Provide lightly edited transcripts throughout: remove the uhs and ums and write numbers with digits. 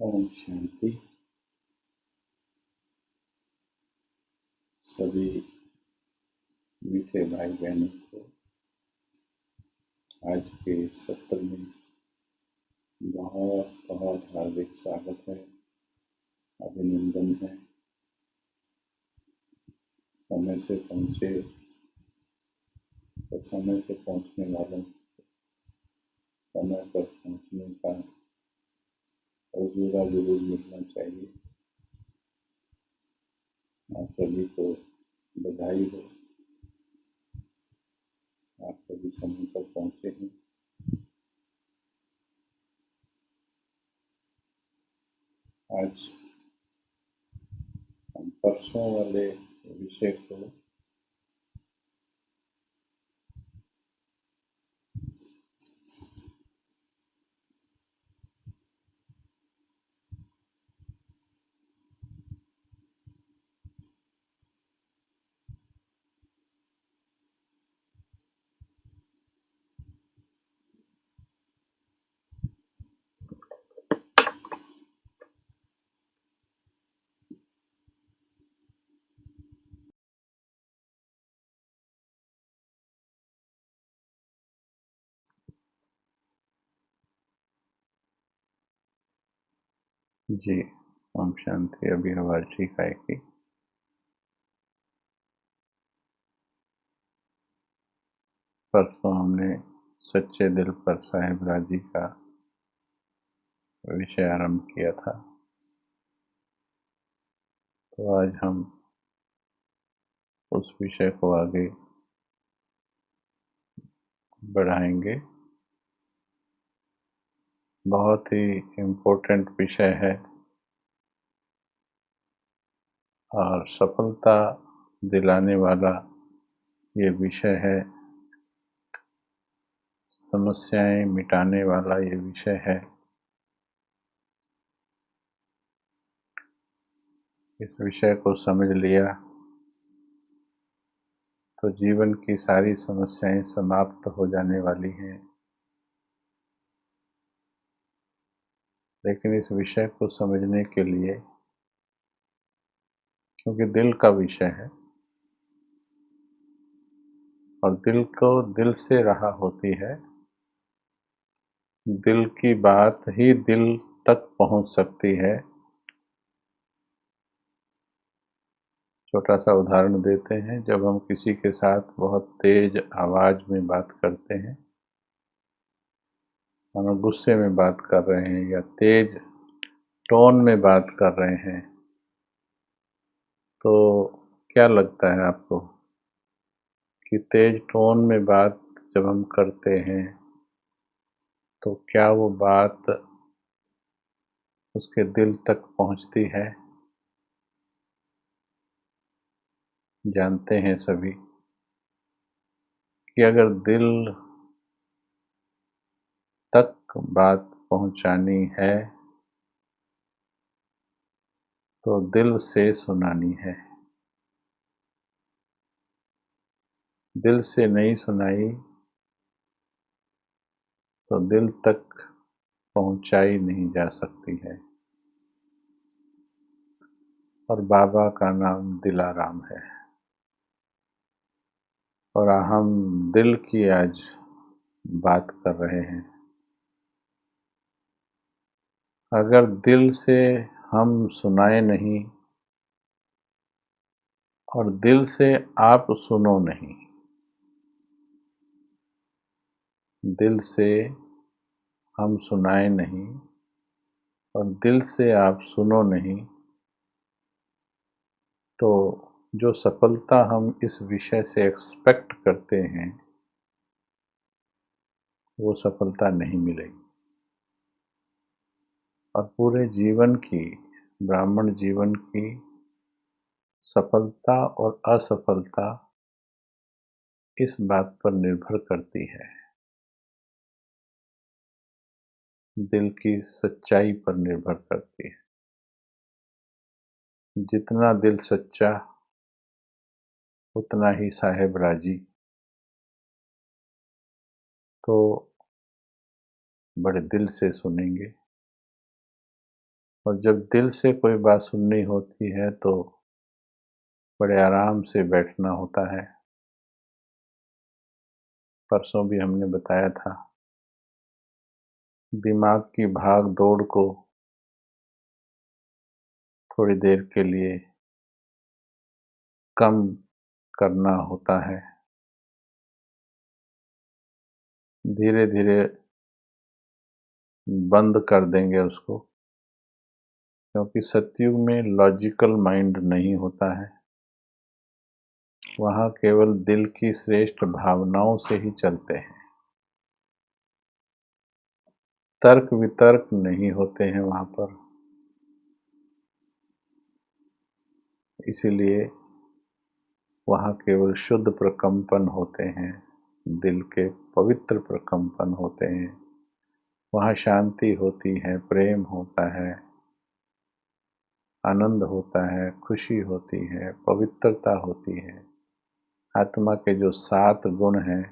ओम शांति। सभी मीठे भाई बहनों को आज के सत्र में बहुत बहुत हार्दिक स्वागत है, अभिनंदन है। समय से पहुँचे और समय से पहुँचने वालों को समय पर पहुँचने का अजूरा जरूर मिलना चाहिए। आप सभी को बधाई हो, आप सभी समय पर पहुँचे हैं। आज हम परसों वाले विषय को जी ओम शांति। अभी आवाज ठीक आएगी। परसों हमने सच्चे दिल पर साहिब राजी का विषय आरंभ किया था, तो आज हम उस विषय को आगे बढ़ाएंगे। बहुत ही इम्पोर्टेंट विषय है और सफलता दिलाने वाला ये विषय है, समस्याएं मिटाने वाला ये विषय है। इस विषय को समझ लिया तो जीवन की सारी समस्याएं समाप्त हो जाने वाली हैं। लेकिन इस विषय को समझने के लिए, क्योंकि दिल का विषय है और दिल को दिल से रहा होती है, दिल की बात ही दिल तक पहुंच सकती है। छोटा सा उदाहरण देते हैं। जब हम किसी के साथ बहुत तेज आवाज में बात करते हैं, हम गुस्से में बात कर रहे हैं या तेज टोन में बात कर रहे हैं, तो क्या लगता है आपको कि तेज टोन में बात जब हम करते हैं तो क्या वो बात उसके दिल तक पहुंचती है? जानते हैं सभी कि अगर दिल तक बात पहुंचानी है तो दिल से सुनानी है। दिल से नहीं सुनाई तो दिल तक पहुंचाई नहीं जा सकती है। और बाबा का नाम दिलाराम है और हम दिल की आज बात कर रहे हैं। अगर दिल से हम सुनाए नहीं और दिल से आप सुनो नहीं, दिल से हम सुनाए नहीं और दिल से आप सुनो नहीं, तो जो सफलता हम इस विषय से एक्सपेक्ट करते हैं वो सफलता नहीं मिलेगी। और पूरे जीवन की, ब्राह्मण जीवन की सफलता और असफलता इस बात पर निर्भर करती है, दिल की सच्चाई पर निर्भर करती है। जितना दिल सच्चा उतना ही साहेब राजी। तो बड़े दिल से सुनेंगे और जब दिल से कोई बात सुननी होती है तो बड़े आराम से बैठना होता है। परसों भी हमने बताया था, दिमाग की भाग दौड़ को थोड़ी देर के लिए कम करना होता है। धीरे धीरे बंद कर देंगे उसको, क्योंकि सतयुग में लॉजिकल माइंड नहीं होता है। वहाँ केवल दिल की श्रेष्ठ भावनाओं से ही चलते हैं। तर्क वितर्क नहीं होते हैं वहाँ पर। इसीलिए वहाँ केवल शुद्ध प्रकंपन होते हैं, दिल के पवित्र प्रकंपन होते हैं। वहाँ शांति होती है, प्रेम होता है, आनंद होता है, खुशी होती है, पवित्रता होती है। आत्मा के जो 7 गुण हैं,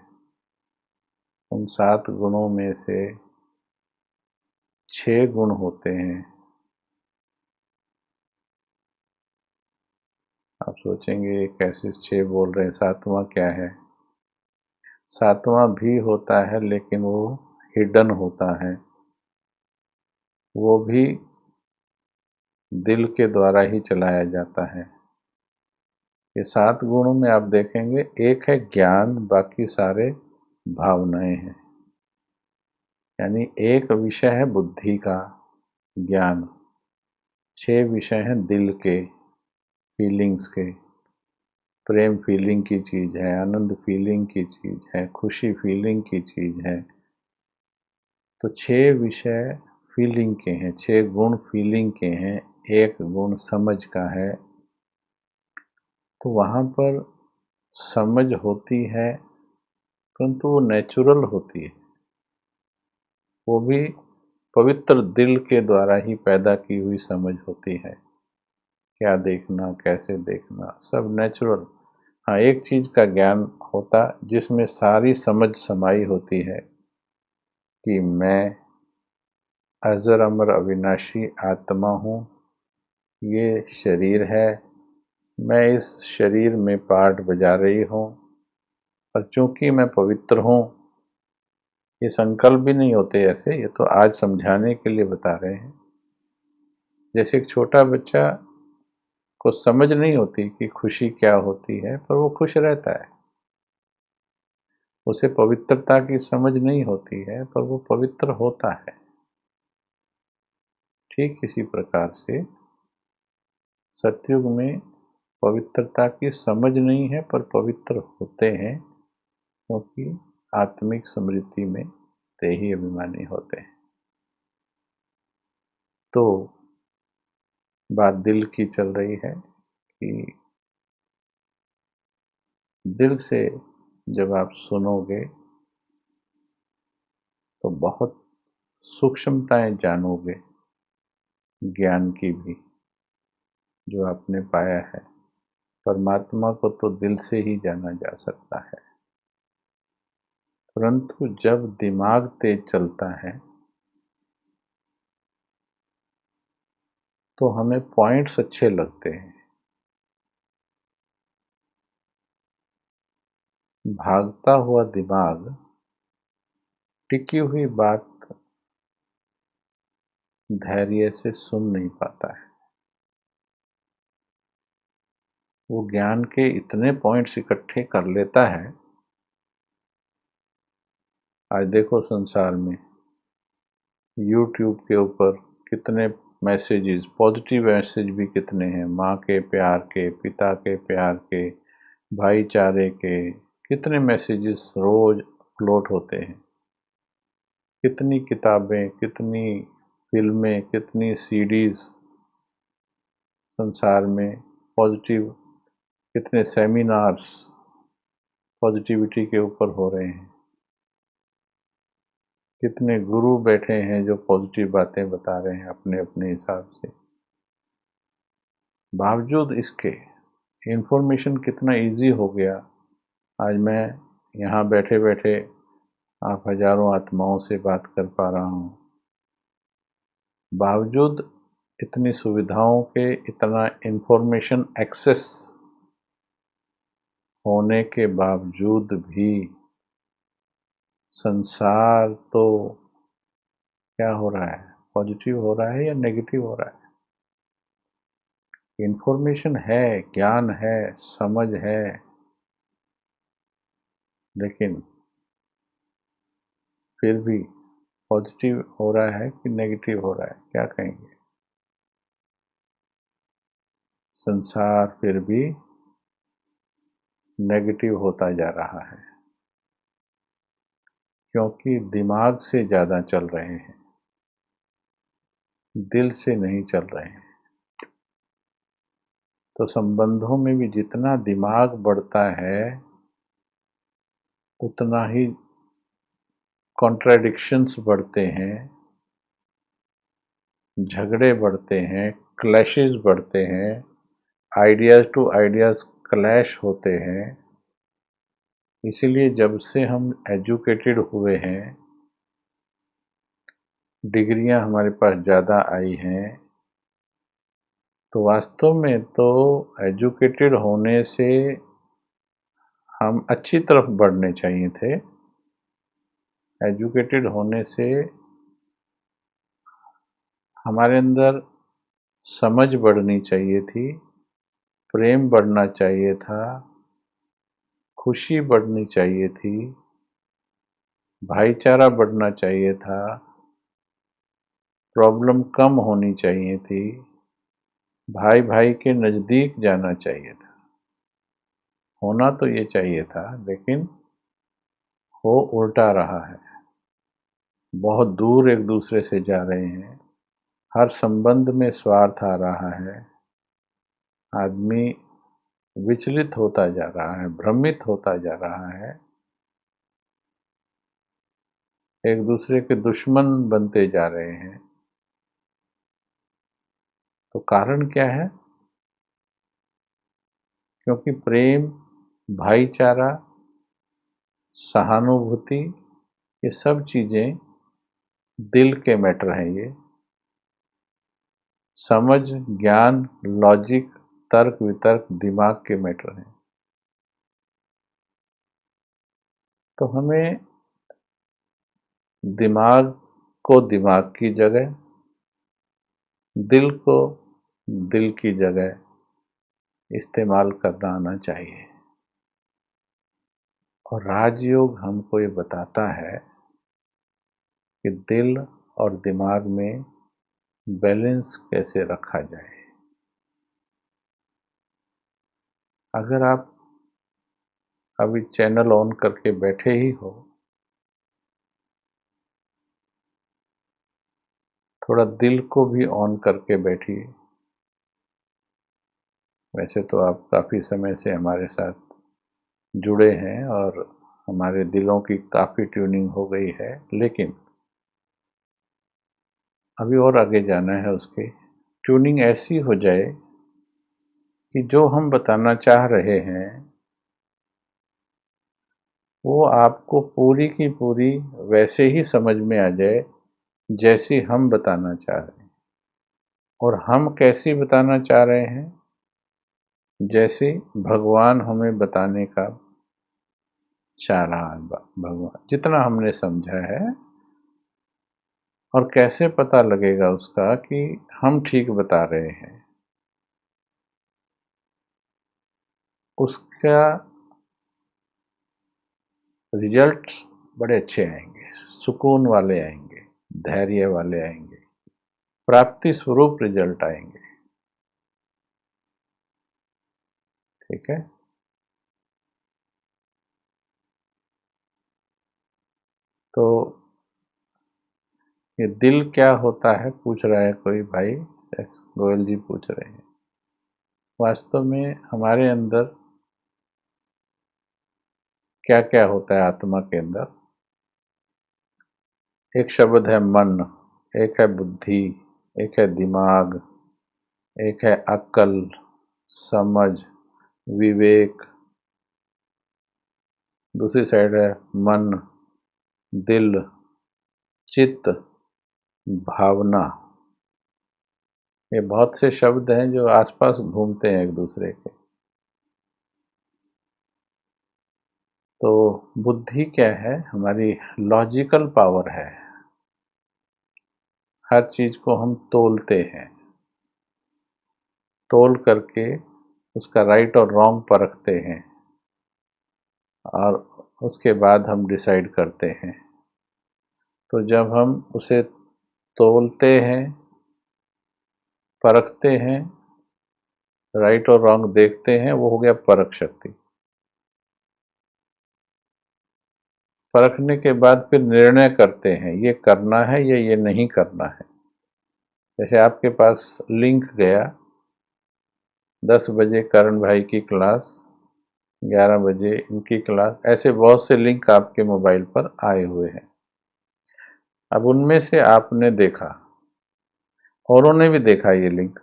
उन 7 गुणों में से 6 गुण होते हैं। आप सोचेंगे कैसे 6 बोल रहे हैं, 7वां क्या है? 7वां भी होता है, लेकिन वो हिडन होता है। वो भी दिल के द्वारा ही चलाया जाता है। ये 7 गुणों में आप देखेंगे, एक है ज्ञान, बाकी सारे भावनाएं हैं। यानी एक विषय है बुद्धि का ज्ञान, 6 विषय हैं दिल के, फीलिंग्स के। प्रेम फीलिंग की चीज़ है, आनंद फीलिंग की चीज़ है, खुशी फीलिंग की चीज़ है। तो 6 विषय फीलिंग के हैं, 6 गुण फीलिंग के हैं, एक गुण समझ का है। तो वहाँ पर समझ होती है, परंतु वो नेचुरल होती है। वो भी पवित्र दिल के द्वारा ही पैदा की हुई समझ होती है। क्या देखना, कैसे देखना, सब नेचुरल। हाँ, एक चीज़ का ज्ञान होता जिसमें सारी समझ समाई होती है कि मैं अजर अमर अविनाशी आत्मा हूँ, ये शरीर है, मैं इस शरीर में पार्ट बजा रही हूँ, और चूंकि मैं पवित्र हूँ। ये संकल्प भी नहीं होते ऐसे, ये तो आज समझाने के लिए बता रहे हैं। जैसे एक छोटा बच्चा को समझ नहीं होती कि खुशी क्या होती है, पर वो खुश रहता है। उसे पवित्रता की समझ नहीं होती है, पर वो पवित्र होता है। ठीक इसी प्रकार से सतयुग में पवित्रता की समझ नहीं है, पर पवित्र होते हैं, क्योंकि आत्मिक स्मृति में देही अभिमानी होते हैं। तो बात दिल की चल रही है कि दिल से जब आप सुनोगे तो बहुत सूक्ष्मताएं जानोगे, ज्ञान की भी, जो आपने पाया है। परमात्मा को तो दिल से ही जाना जा सकता है, परंतु जब दिमाग तेज चलता है तो हमें पॉइंट्स अच्छे लगते हैं। भागता हुआ दिमाग टिकी हुई बात धैर्य से सुन नहीं पाता है। वो ज्ञान के इतने पॉइंट्स इकट्ठे कर लेता है। आज देखो संसार में यूट्यूब के ऊपर कितने मैसेजेस, पॉजिटिव मैसेज भी कितने हैं, माँ के प्यार के, पिता के प्यार के, भाईचारे के, कितने मैसेजेस रोज अपलोड होते हैं। कितनी किताबें, कितनी फिल्में, कितनी सीडीज संसार में पॉजिटिव, कितने सेमिनार्स पॉजिटिविटी के ऊपर हो रहे हैं। कितने गुरु बैठे हैं जो पॉजिटिव बातें बता रहे हैं अपने अपने हिसाब से। बावजूद इसके इन्फॉर्मेशन कितना इजी हो गया। आज मैं यहाँ बैठे बैठे आप हजारों आत्माओं से बात कर पा रहा हूँ। बावजूद इतनी सुविधाओं के, इतना इंफॉर्मेशन एक्सेस होने के बावजूद भी संसार तो क्या हो रहा है, पॉजिटिव हो रहा है या नेगेटिव हो रहा है। इंफॉर्मेशन है, ज्ञान है, समझ है, लेकिन फिर भी पॉजिटिव हो रहा है कि नेगेटिव हो रहा है, क्या कहेंगे। संसार फिर भी नेगेटिव होता जा रहा है, क्योंकि दिमाग से ज़्यादा चल रहे हैं, दिल से नहीं चल रहे हैं। तो संबंधों में भी जितना दिमाग बढ़ता है उतना ही कॉन्ट्राडिक्शंस बढ़ते हैं, झगड़े बढ़ते हैं, क्लैशेस बढ़ते हैं, आइडियाज़ टू आइडियाज़ क्लैश होते हैं। इसीलिए जब से हम एजुकेटेड हुए हैं, डिग्रियां हमारे पास ज़्यादा आई हैं, तो वास्तव में तो एजुकेटेड होने से हम अच्छी तरफ बढ़ने चाहिए थे। एजुकेटेड होने से हमारे अंदर समझ बढ़नी चाहिए थी, प्रेम बढ़ना चाहिए था, खुशी बढ़नी चाहिए थी, भाईचारा बढ़ना चाहिए था, प्रॉब्लम कम होनी चाहिए थी, भाई भाई के नज़दीक जाना चाहिए था। होना तो ये चाहिए था, लेकिन हो उल्टा रहा है। बहुत दूर एक दूसरे से जा रहे हैं, हर संबंध में स्वार्थ आ रहा है, आदमी विचलित होता जा रहा है, भ्रमित होता जा रहा है, एक दूसरे के दुश्मन बनते जा रहे हैं। तो कारण क्या है? क्योंकि प्रेम, भाईचारा, सहानुभूति, ये सब चीज़ें दिल के मैटर हैं। ये समझ, ज्ञान, लॉजिक, तर्क वितर्क दिमाग के मैटर हैं। तो हमें दिमाग को दिमाग की जगह, दिल को दिल की जगह इस्तेमाल करना आना चाहिए। और राजयोग हमको ये बताता है कि दिल और दिमाग में बैलेंस कैसे रखा जाए। अगर आप अभी चैनल ऑन करके बैठे ही हो, थोड़ा दिल को भी ऑन करके बैठिए। वैसे तो आप काफ़ी समय से हमारे साथ जुड़े हैं और हमारे दिलों की काफ़ी ट्यूनिंग हो गई है, लेकिन अभी और आगे जाना है। उसकी ट्यूनिंग ऐसी हो जाए कि जो हम बताना चाह रहे हैं वो आपको पूरी की पूरी वैसे ही समझ में आ जाए जैसी हम बताना चाह रहे हैं। और हम कैसी बताना चाह रहे हैं? जैसे भगवान हमें बताने का चाह रहा है, भगवान जितना हमने समझा है। और कैसे पता लगेगा उसका कि हम ठीक बता रहे हैं? उसका रिजल्ट्स बड़े अच्छे आएंगे, सुकून वाले आएंगे, धैर्य वाले आएंगे, प्राप्ति स्वरूप रिजल्ट आएंगे। ठीक है। तो ये दिल क्या होता है पूछ रहा है कोई भाई, गोयल जी पूछ रहे हैं। वास्तव में हमारे अंदर क्या क्या होता है आत्मा के अंदर? एक शब्द है मन, एक है बुद्धि, एक है दिमाग, एक है अक्ल, समझ, विवेक। दूसरी साइड है मन, दिल, चित्त, भावना। ये बहुत से शब्द हैं जो आसपास घूमते हैं एक दूसरे के। तो बुद्धि क्या है? हमारी लॉजिकल पावर है। हर चीज को हम तोलते हैं, तोल करके उसका राइट और रॉन्ग परखते हैं और उसके बाद हम डिसाइड करते हैं। तो जब हम उसे तोलते हैं, परखते हैं, राइट और रॉन्ग देखते हैं, वो हो गया परख शक्ति। परखने के बाद फिर निर्णय करते हैं, ये करना है या ये नहीं करना है। जैसे आपके पास लिंक गया 10 बजे करण भाई की क्लास, 11 बजे इनकी क्लास, ऐसे बहुत से लिंक आपके मोबाइल पर आए हुए हैं। अब उनमें से आपने देखा, औरों ने भी देखा ये लिंक।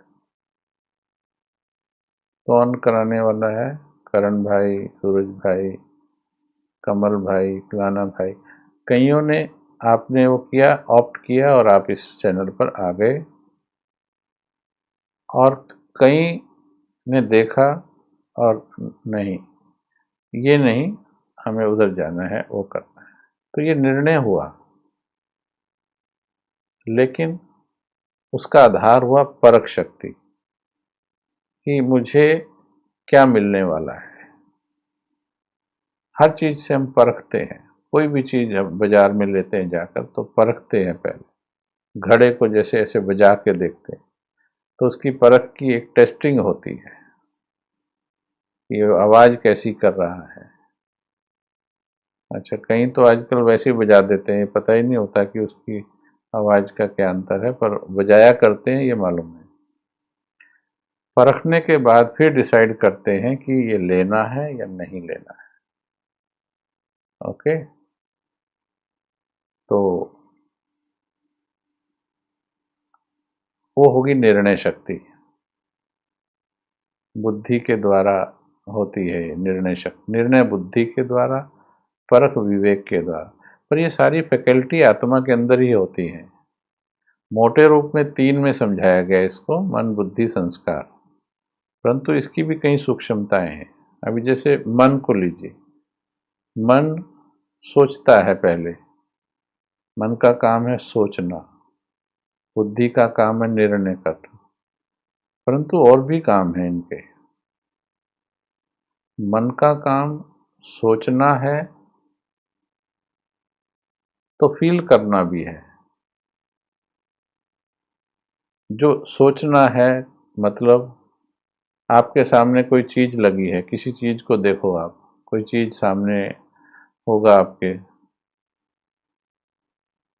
कौन कराने वाला है? करण भाई, सूरज भाई, कमल भाई, फलाना भाई। कईयों ने, आपने वो किया, ऑप्ट किया और आप इस चैनल पर आ गए। और कई ने देखा और नहीं, ये नहीं, हमें उधर जाना है, वो करना है। तो ये निर्णय हुआ, लेकिन उसका आधार हुआ परख शक्ति कि मुझे क्या मिलने वाला है। हर चीज से हम परखते हैं। कोई भी चीज हम बाजार में लेते हैं जाकर तो परखते हैं पहले। घड़े को जैसे ऐसे बजा के देखते हैं तो उसकी परख की एक टेस्टिंग होती है, ये आवाज कैसी कर रहा है। अच्छा, कहीं तो आजकल वैसे ही बजा देते हैं, पता ही नहीं होता कि उसकी आवाज का क्या अंतर है, पर बजाया करते हैं ये मालूम है। परखने के बाद फिर डिसाइड करते हैं कि ये लेना है या नहीं लेना है। ओके, तो वो होगी निर्णय शक्ति। बुद्धि के द्वारा होती है निर्णय शक्ति। निर्णय बुद्धि के द्वारा, परख विवेक के द्वारा। पर ये सारी फैकल्टी आत्मा के अंदर ही होती हैं। मोटे रूप में 3 में समझाया गया इसको, मन बुद्धि संस्कार। परंतु इसकी भी कई सूक्ष्मताएं हैं। अभी जैसे मन को लीजिए, मन सोचता है पहले, मन का काम है सोचना, बुद्धि का काम है निर्णय करना। परंतु और भी काम है इनके। मन का काम सोचना है तो फील करना भी है। जो सोचना है मतलब आपके सामने कोई चीज लगी है, किसी चीज को देखो आप, कोई चीज सामने होगा आपके,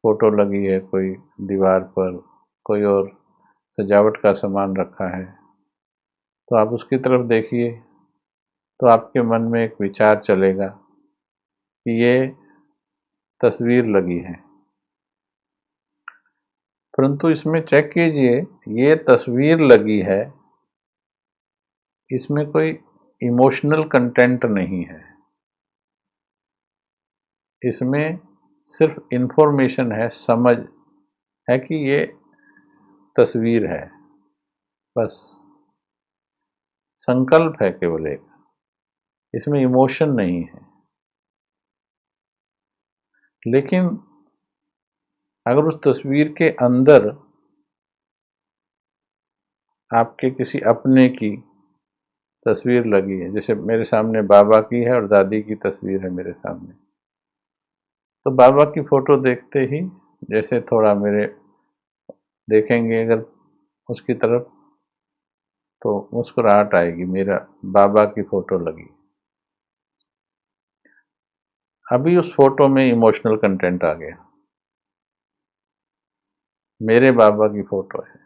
फोटो लगी है कोई दीवार पर, कोई और सजावट का सामान रखा है, तो आप उसकी तरफ देखिए तो आपके मन में एक विचार चलेगा कि ये तस्वीर लगी है। परंतु इसमें चेक कीजिए, ये तस्वीर लगी है, इसमें कोई इमोशनल कंटेंट नहीं है। इसमें सिर्फ इंफॉर्मेशन है, समझ है कि ये तस्वीर है, बस संकल्प है केवल एक। इसमें इमोशन नहीं है। लेकिन अगर उस तस्वीर के अंदर आपके किसी अपने की तस्वीर लगी है, जैसे मेरे सामने बाबा की है और दादी की तस्वीर है मेरे सामने, तो बाबा की फोटो देखते ही जैसे थोड़ा मेरे देखेंगे अगर उसकी तरफ, तो मुस्कुराहट आएगी, मेरा बाबा की फोटो लगी। अभी उस फोटो में इमोशनल कंटेंट आ गया, मेरे बाबा की फोटो है।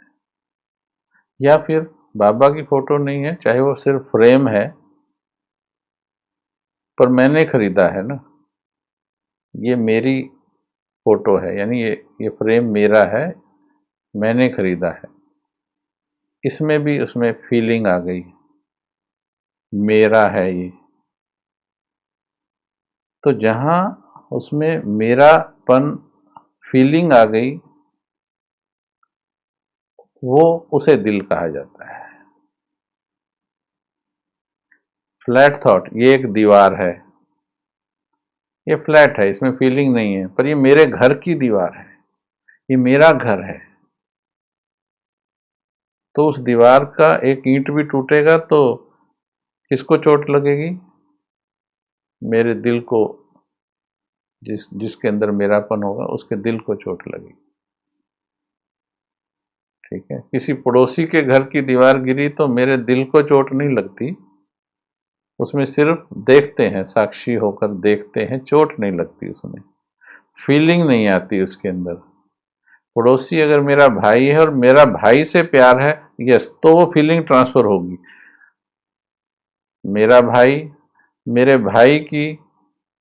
या फिर बाबा की फोटो नहीं है, चाहे वो सिर्फ फ्रेम है, पर मैंने खरीदा है ना, ये मेरी फोटो है, यानी ये फ्रेम मेरा है, मैंने खरीदा है। इसमें भी उसमें फीलिंग आ गई, मेरा है ये। तो जहां उसमें मेरापन फीलिंग आ गई, वो उसे दिल कहा जाता है। फ्लैट थॉट, ये एक दीवार है, ये फ्लैट है, इसमें फीलिंग नहीं है, पर ये मेरे घर की दीवार है, ये मेरा घर है। तो उस दीवार का एक ईंट भी टूटेगा तो किसको चोट लगेगी? मेरे दिल को, जिसके अंदर मेरापन होगा उसके दिल को चोट लगेगी। ठीक है, किसी पड़ोसी के घर की दीवार गिरी तो मेरे दिल को चोट नहीं लगती, उसमें सिर्फ देखते हैं, साक्षी होकर देखते हैं, चोट नहीं लगती, उसमें फीलिंग नहीं आती उसके अंदर। पड़ोसी अगर मेरा भाई है और मेरा भाई से प्यार है, यस, तो वो फीलिंग ट्रांसफर होगी। मेरा भाई, मेरे भाई की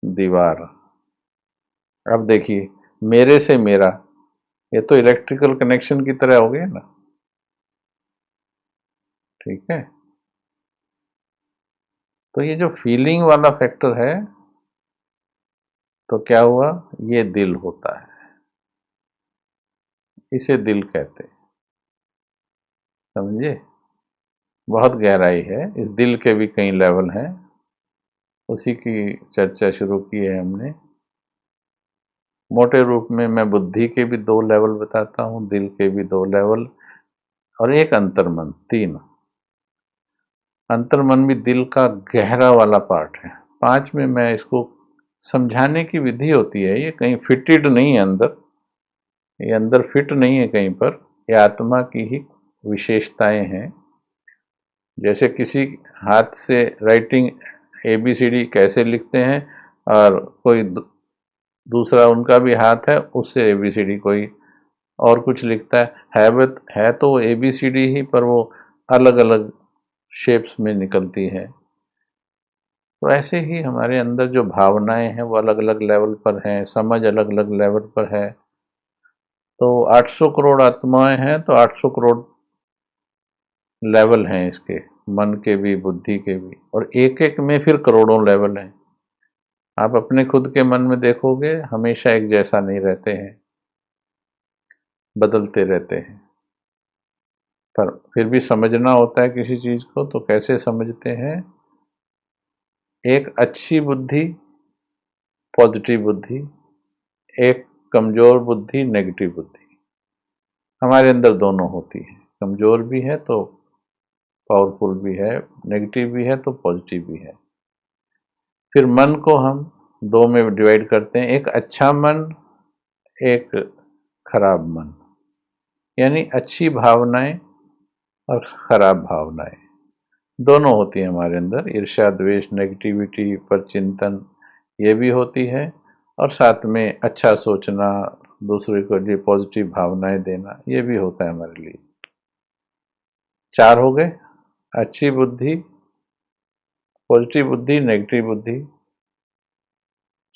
दीवार। अब देखिए, मेरे से मेरा, ये तो इलेक्ट्रिकल कनेक्शन की तरह हो गया ना। ठीक है, तो ये जो फीलिंग वाला फैक्टर है, तो क्या हुआ, ये दिल होता है, इसे दिल कहते हैं। समझे? बहुत गहराई है, इस दिल के भी कई लेवल हैं, उसी की चर्चा शुरू की है हमने। मोटे रूप में मैं बुद्धि के भी 2 लेवल बताता हूँ, दिल के भी 2 लेवल, और एक अंतर्मन, 3। अंतर्मन भी दिल का गहरा वाला पार्ट है। 5 में मैं इसको समझाने की विधि होती है, ये कहीं फिटेड नहीं है अंदर, ये अंदर फिट नहीं है कहीं पर, ये आत्मा की ही विशेषताएं हैं। जैसे किसी हाथ से राइटिंग ABCD कैसे लिखते हैं, और कोई दूसरा उनका भी हाथ है, उससे ABCD कोई और कुछ लिखता है तो वो ABCD ही, पर वो अलग अलग शेप्स में निकलती है। तो ऐसे ही हमारे अंदर जो भावनाएं हैं वो अलग अलग लेवल पर हैं, समझ अलग अलग लेवल पर है। तो 800 करोड़ आत्माएं हैं, तो 800 करोड़ लेवल हैं इसके, मन के भी, बुद्धि के भी, और एक एक में फिर करोड़ों लेवल हैं। आप अपने खुद के मन में देखोगे, हमेशा एक जैसा नहीं रहते हैं, बदलते रहते हैं। पर फिर भी समझना होता है किसी चीज को, तो कैसे समझते हैं? एक अच्छी बुद्धि, पॉजिटिव बुद्धि, एक कमजोर बुद्धि, नेगेटिव बुद्धि। हमारे अंदर दोनों होती है, कमजोर भी है तो पावरफुल भी है, नेगेटिव भी है तो पॉजिटिव भी है। फिर मन को हम 2 में डिवाइड करते हैं, एक अच्छा मन, एक खराब मन। यानी अच्छी भावनाएं और खराब भावनाएं दोनों होती हैं हमारे अंदर। ईर्ष्या, द्वेष, नेगेटिविटी पर चिंतन, ये भी होती है, और साथ में अच्छा सोचना, दूसरे को लिए पॉजिटिव भावनाएं देना, ये भी होता है हमारे लिए। 4 हो गए, अच्छी बुद्धि, पॉजिटिव बुद्धि, नेगेटिव बुद्धि,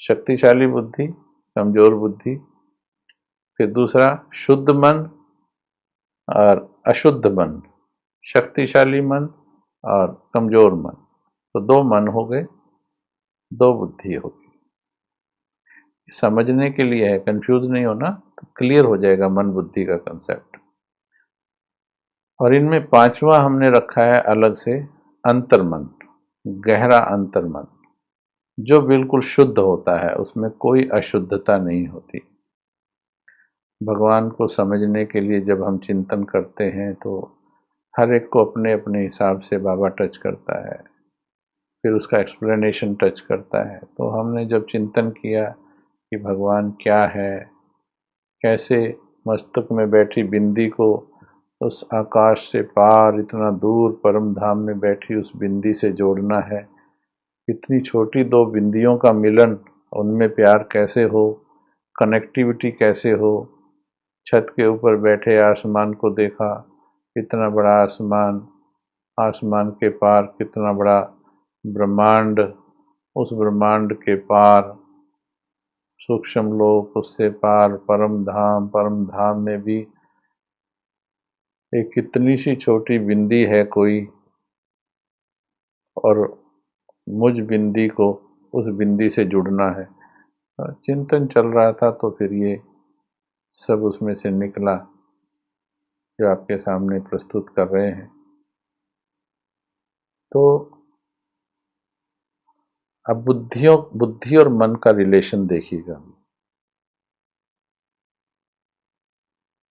शक्तिशाली बुद्धि, कमजोर बुद्धि। फिर दूसरा शुद्ध मन और अशुद्ध मन, शक्तिशाली मन और कमजोर मन। तो 2 मन हो गए, 2 बुद्धि होगी। समझने के लिए है, कंफ्यूज नहीं होना, तो क्लियर हो जाएगा मन बुद्धि का कंसेप्ट। और इनमें 5वां हमने रखा है अलग से, अंतर्मन, गहरा अंतर्मन, जो बिल्कुल शुद्ध होता है, उसमें कोई अशुद्धता नहीं होती। भगवान को समझने के लिए जब हम चिंतन करते हैं तो हर एक को अपने अपने हिसाब से बाबा टच करता है, फिर उसका एक्सप्लेनेशन टच करता है। तो हमने जब चिंतन किया कि भगवान क्या है, कैसे मस्तक में बैठी बिंदी को उस आकाश से पार इतना दूर परम धाम में बैठी उस बिंदी से जोड़ना है, इतनी छोटी 2 बिंदियों का मिलन, उनमें प्यार कैसे हो, कनेक्टिविटी कैसे हो। छत के ऊपर बैठे आसमान को देखा, इतना बड़ा आसमान, आसमान के पार कितना बड़ा ब्रह्मांड, उस ब्रह्मांड के पार सूक्ष्म लोक, उससे पार परम धाम में भी एक कितनी सी छोटी बिंदी है कोई, और मुझ बिंदी को उस बिंदी से जुड़ना है। चिंतन चल रहा था तो फिर ये सब उसमें से निकला। जो आपके सामने प्रस्तुत कर रहे हैं। तो अब बुद्धि और मन का रिलेशन देखिएगा।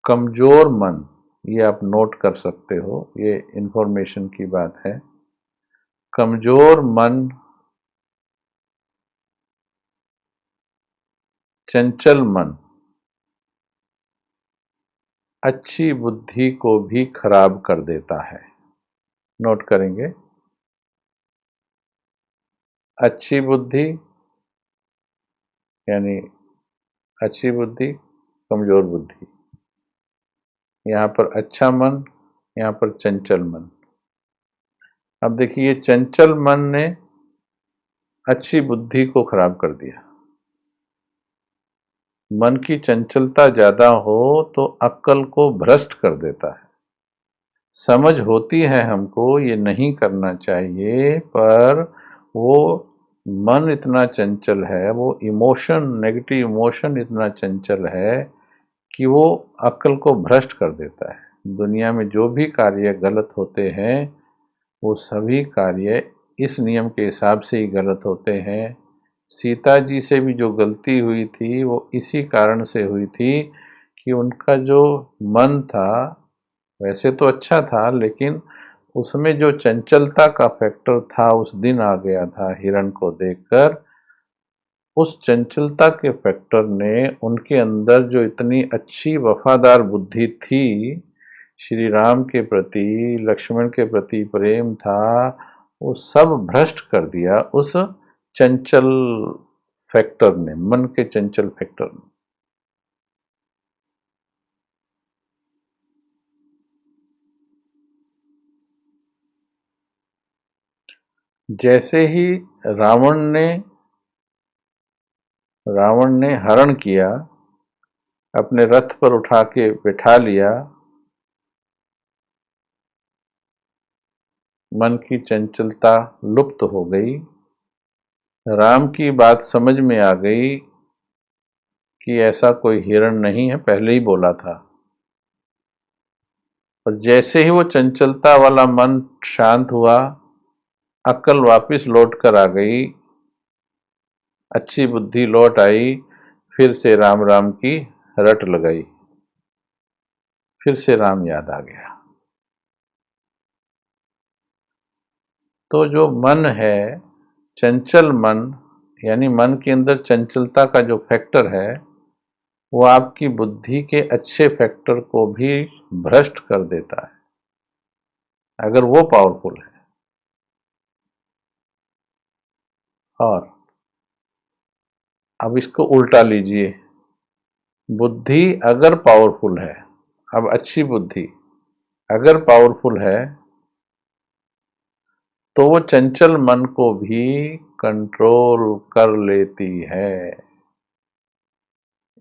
कमजोर मन, ये आप नोट कर सकते हो, ये इंफॉर्मेशन की बात है। कमजोर मन चंचल मन अच्छी बुद्धि को भी खराब कर देता है। नोट करेंगे, अच्छी बुद्धि यानी अच्छी बुद्धि, कमजोर बुद्धि। यहाँ पर अच्छा मन, यहाँ पर चंचल मन। अब देखिए, चंचल मन ने अच्छी बुद्धि को खराब कर दिया। मन की चंचलता ज्यादा हो तो अक्ल को भ्रष्ट कर देता है। समझ होती है हमको ये नहीं करना चाहिए, पर वो मन इतना चंचल है, वो इमोशन, नेगेटिव इमोशन इतना चंचल है कि वो अक्ल को भ्रष्ट कर देता है। दुनिया में जो भी कार्य गलत होते हैं वो सभी कार्य इस नियम के हिसाब से ही गलत होते हैं। सीता जी से भी जो गलती हुई थी वो इसी कारण से हुई थी कि उनका जो मन था वैसे तो अच्छा था, लेकिन उसमें जो चंचलता का फैक्टर था उस दिन आ गया था हिरण को देखकर। उस चंचलता के फैक्टर ने उनके अंदर जो इतनी अच्छी वफादार बुद्धि थी, श्री राम के प्रति, लक्ष्मण के प्रति प्रेम था, वो सब भ्रष्ट कर दिया उस चंचल फैक्टर ने, मन के चंचल फैक्टर ने। जैसे ही रावण ने हरण किया, अपने रथ पर उठा के बिठा लिया, मन की चंचलता लुप्त हो गई। राम की बात समझ में आ गई कि ऐसा कोई हिरण नहीं है, पहले ही बोला था। और जैसे ही वो चंचलता वाला मन शांत हुआ, अक्ल वापस लौट कर आ गई, अच्छी बुद्धि लौट आई, फिर से राम राम की रट लगाई, फिर से राम याद आ गया। तो जो मन है, चंचल मन, यानी मन के अंदर चंचलता का जो फैक्टर है, वो आपकी बुद्धि के अच्छे फैक्टर को भी भ्रष्ट कर देता है, अगर वो पावरफुल है। और अब इसको उल्टा लीजिए, बुद्धि अगर पावरफुल है, अब अच्छी बुद्धि अगर पावरफुल है तो वो चंचल मन को भी कंट्रोल कर लेती है।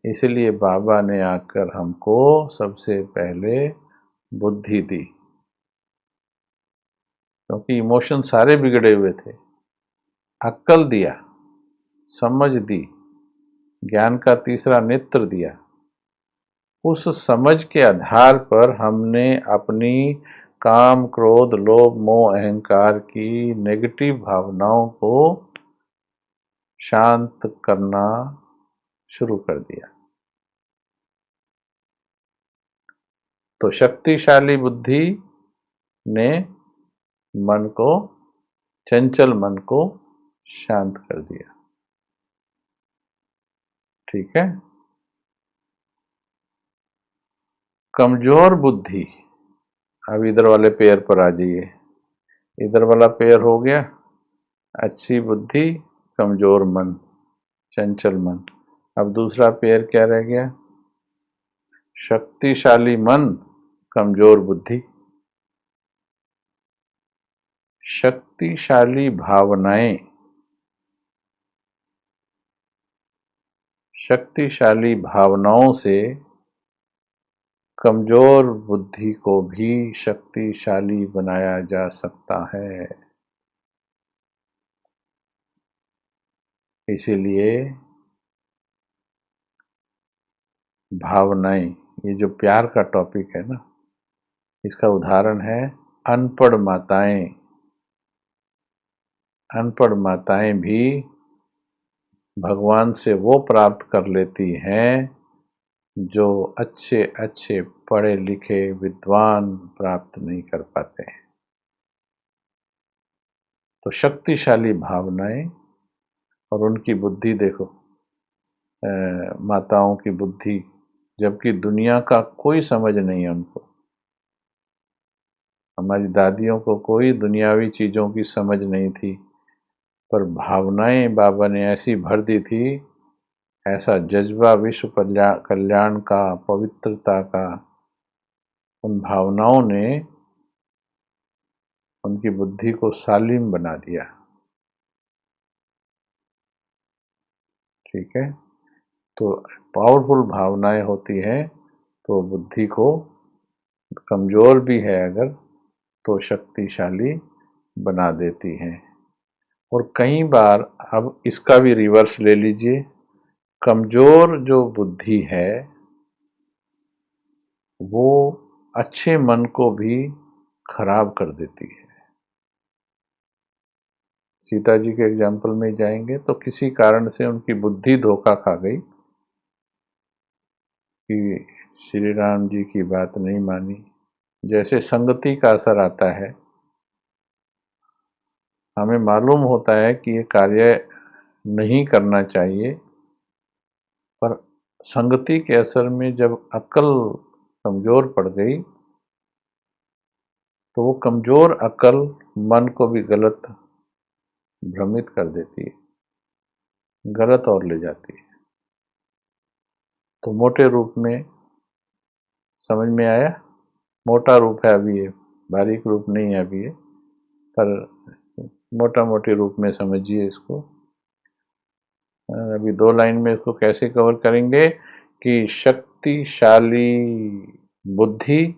इसलिए बाबा ने आकर हमको सबसे पहले बुद्धि दी, क्योंकि इमोशन सारे बिगड़े हुए थे। अक्ल दिया, समझ दी, ज्ञान का तीसरा नेत्र दिया। उस समझ के आधार पर हमने अपनी काम, क्रोध, लोभ, मोह, अहंकार की नेगेटिव भावनाओं को शांत करना शुरू कर दिया। तो शक्तिशाली बुद्धि ने मन को, चंचल मन को शांत कर दिया। ठीक है। कमजोर बुद्धि, अब इधर वाले पेयर पर आ जाइए। इधर वाला पेयर हो गया अच्छी बुद्धि, कमजोर मन, चंचल मन। अब दूसरा पेयर क्या रह गया? शक्तिशाली मन, कमजोर बुद्धि। शक्तिशाली भावनाएं, शक्तिशाली भावनाओं से कमजोर बुद्धि को भी शक्तिशाली बनाया जा सकता है। इसीलिए भावनाएं, ये जो प्यार का टॉपिक है ना, इसका उदाहरण है अनपढ़ माताएं। अनपढ़ माताएं भी भगवान से वो प्राप्त कर लेती हैं जो अच्छे अच्छे पढ़े लिखे विद्वान प्राप्त नहीं कर पाते हैं। तो शक्तिशाली भावनाएं और उनकी बुद्धि देखो, माताओं की बुद्धि, जबकि दुनिया का कोई समझ नहीं है उनको। हमारी दादियों को कोई दुनियावी चीज़ों की समझ नहीं थी, पर भावनाएं बाबा ने ऐसी भर दी थी, ऐसा जज्बा विश्व कल्याण का, पवित्रता का, उन भावनाओं ने उनकी बुद्धि को सालिम बना दिया। ठीक है, तो पावरफुल भावनाएं होती हैं तो बुद्धि को, कमज़ोर भी है अगर तो शक्तिशाली बना देती हैं। और कई बार अब इसका भी रिवर्स ले लीजिए, कमज़ोर जो बुद्धि है वो अच्छे मन को भी खराब कर देती है। सीता जी के एग्जाम्पल में जाएंगे तो किसी कारण से उनकी बुद्धि धोखा खा गई कि श्री राम जी की बात नहीं मानी। जैसे संगति का असर आता है, हमें मालूम होता है कि ये कार्य नहीं करना चाहिए, पर संगति के असर में जब अक्ल कमज़ोर पड़ गई तो वो कमज़ोर अक्ल मन को भी गलत भ्रमित कर देती है, गलत और ले जाती है। तो मोटे रूप में समझ में आया, मोटा रूप है अभी ये, बारीक रूप नहीं है अभी ये, पर मोटा मोटे रूप में समझिए इसको। अभी 2 लाइन में इसको कैसे कवर करेंगे कि शक्तिशाली बुद्धि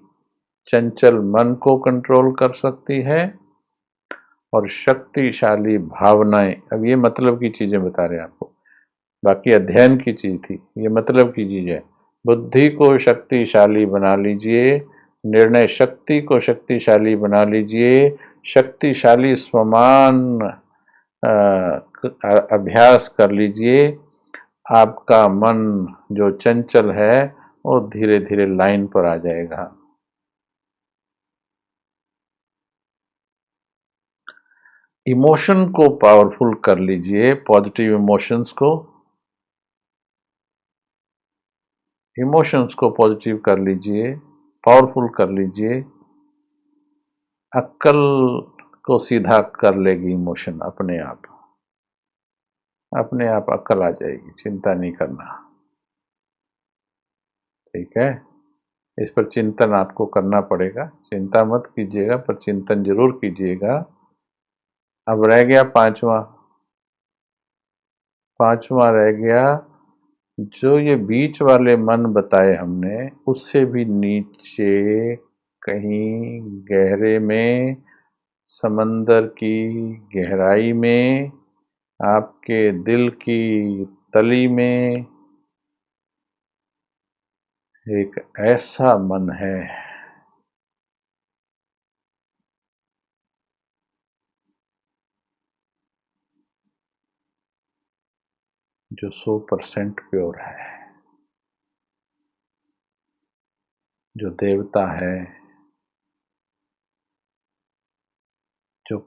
चंचल मन को कंट्रोल कर सकती है और शक्तिशाली भावनाएं, अब ये मतलब की चीजें बता रहे हैं आपको, बाकी अध्ययन की चीज थी, ये मतलब की चीज है। बुद्धि को शक्तिशाली बना लीजिए, निर्णय शक्ति को शक्तिशाली बना लीजिए, शक्तिशाली स्वमान अभ्यास कर लीजिए। आपका मन जो चंचल है वो धीरे धीरे लाइन पर आ जाएगा। इमोशन को पावरफुल कर लीजिए, पॉजिटिव इमोशंस को, इमोशंस को पॉजिटिव कर लीजिए, पावरफुल कर लीजिए। अक्ल को सीधा कर लेगी इमोशन, अपने आप अक्ल आ जाएगी, चिंता नहीं करना। ठीक है, इस पर चिंतन आपको करना पड़ेगा, चिंता मत कीजिएगा पर चिंतन जरूर कीजिएगा। अब रह गया पांचवा रह गया, जो ये बीच वाले मन बताए हमने, उससे भी नीचे कहीं गहरे में, समंदर की गहराई में, आपके दिल की तली में एक ऐसा मन है जो 100% प्योर है, जो देवता है, जो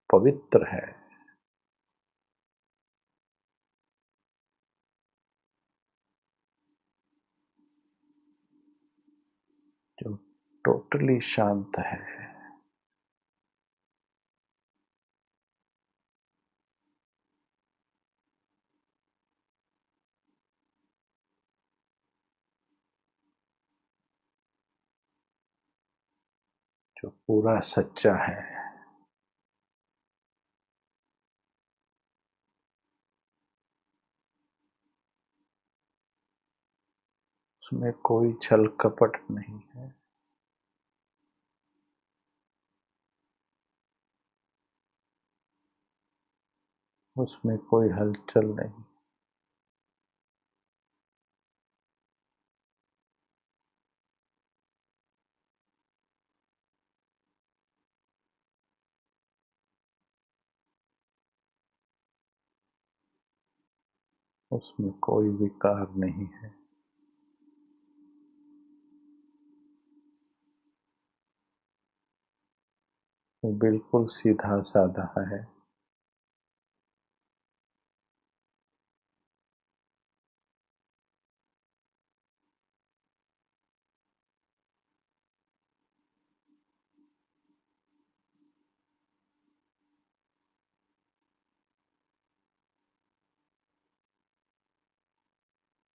पवित्र है, जो टोटली शांत है। जो पूरा सच्चा है। उसमें कोई छल कपट नहीं है, उसमें कोई हलचल नहीं। उसमें कोई विकार नहीं है। वो बिल्कुल सीधा साधा है।